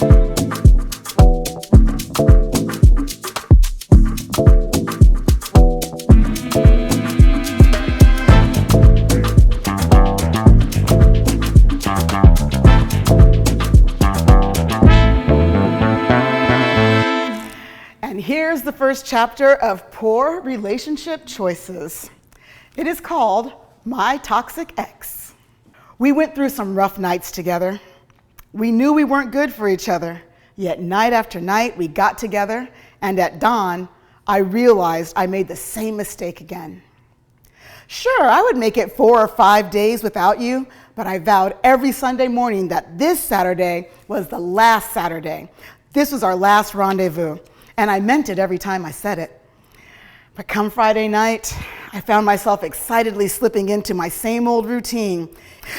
And here's the first chapter of Poor Relationship Choices. It is called My Toxic Ex. We went through some rough nights together. We knew we weren't good for each other, yet night after night we got together, and at dawn, I realized I made the same mistake again. Sure, I would make it 4 or 5 days without you, but I vowed every Sunday morning that this Saturday was the last Saturday. This was our last rendezvous. And I meant it every time I said it. But come Friday night, I found myself excitedly slipping into my same old routine.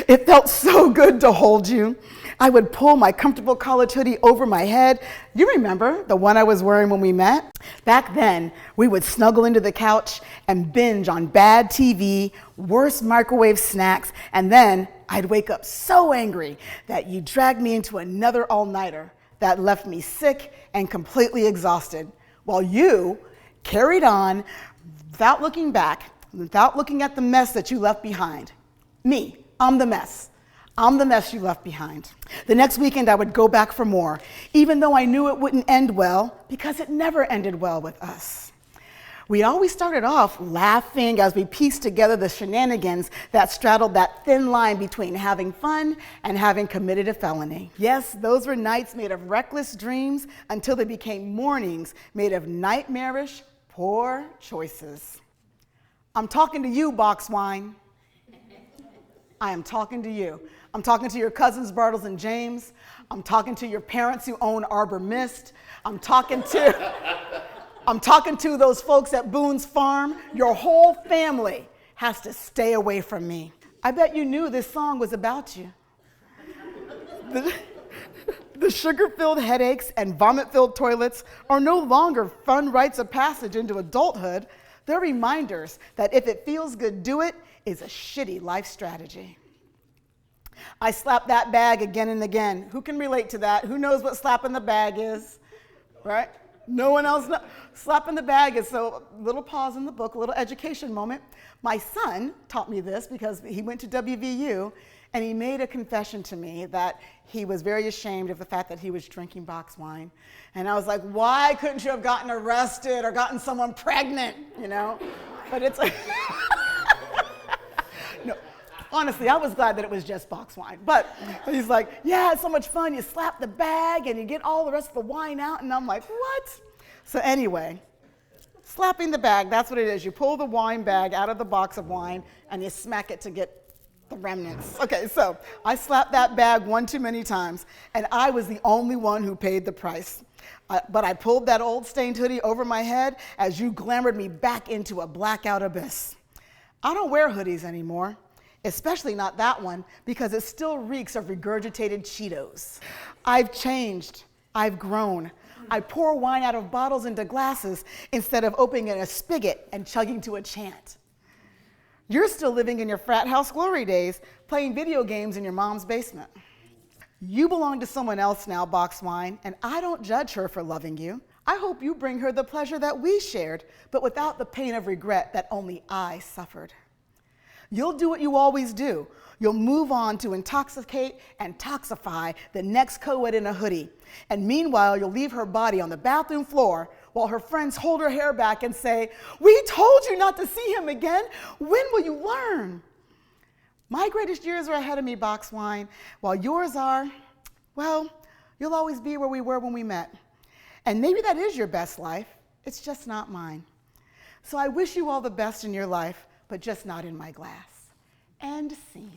It felt so good to hold you. I would pull my comfortable college hoodie over my head. You remember the one I was wearing when we met? Back then, we would snuggle into the couch and binge on bad TV, worse microwave snacks, and then I'd wake up so angry that you dragged me into another all-nighter that left me sick and completely exhausted, while you carried on without looking back, without looking at the mess that you left behind. Me, I'm the mess. I'm the mess you left behind. The next weekend I would go back for more, even though I knew it wouldn't end well, because it never ended well with us. We always started off laughing as we pieced together the shenanigans that straddled that thin line between having fun and having committed a felony. Yes, those were nights made of reckless dreams until they became mornings made of nightmarish, poor choices. I'm talking to you, box wine. I am talking to you. I'm talking to your cousins, Bartles and James. I'm talking to your parents who own Arbor Mist. I'm talking to those folks at Boone's Farm. Your whole family has to stay away from me. I bet you knew this song was about you. The sugar-filled headaches and vomit-filled toilets are no longer fun rites of passage into adulthood. They're reminders that if it feels good, do it is a shitty life strategy. I slap that bag again and again. Who can relate to that? Who knows what slapping the bag is, right? No one else knows. Slapping the bag is so, little pause in the book, a little education moment. My son taught me this because he went to WVU and he made a confession to me that he was very ashamed of the fact that he was drinking box wine. And I was like, why couldn't you have gotten arrested or gotten someone pregnant, you know? But it's like, no. Honestly, I was glad that it was just box wine. But he's like, yeah, it's so much fun. You slap the bag and you get all the rest of the wine out. And I'm like, what? So anyway, slapping the bag, that's what it is. You pull the wine bag out of the box of wine and you smack it to get the remnants. Okay, so I slapped that bag one too many times, and I was the only one who paid the price. But I pulled that old stained hoodie over my head as you glamored me back into a blackout abyss. I don't wear hoodies anymore. Especially not that one, because it still reeks of regurgitated Cheetos. I've changed. I've grown. I pour wine out of bottles into glasses instead of opening a spigot and chugging to a chant. You're still living in your frat house glory days, playing video games in your mom's basement. You belong to someone else now, box wine, and I don't judge her for loving you. I hope you bring her the pleasure that we shared, but without the pain of regret that only I suffered. You'll do what you always do. You'll move on to intoxicate and toxify the next co-ed in a hoodie. And meanwhile, you'll leave her body on the bathroom floor while her friends hold her hair back and say, "We told you not to see him again. When will you learn?" My greatest years are ahead of me, box wine, while yours are, well, you'll always be where we were when we met. And maybe that is your best life. It's just not mine. So I wish you all the best in your life, but just not in my glass. End scene.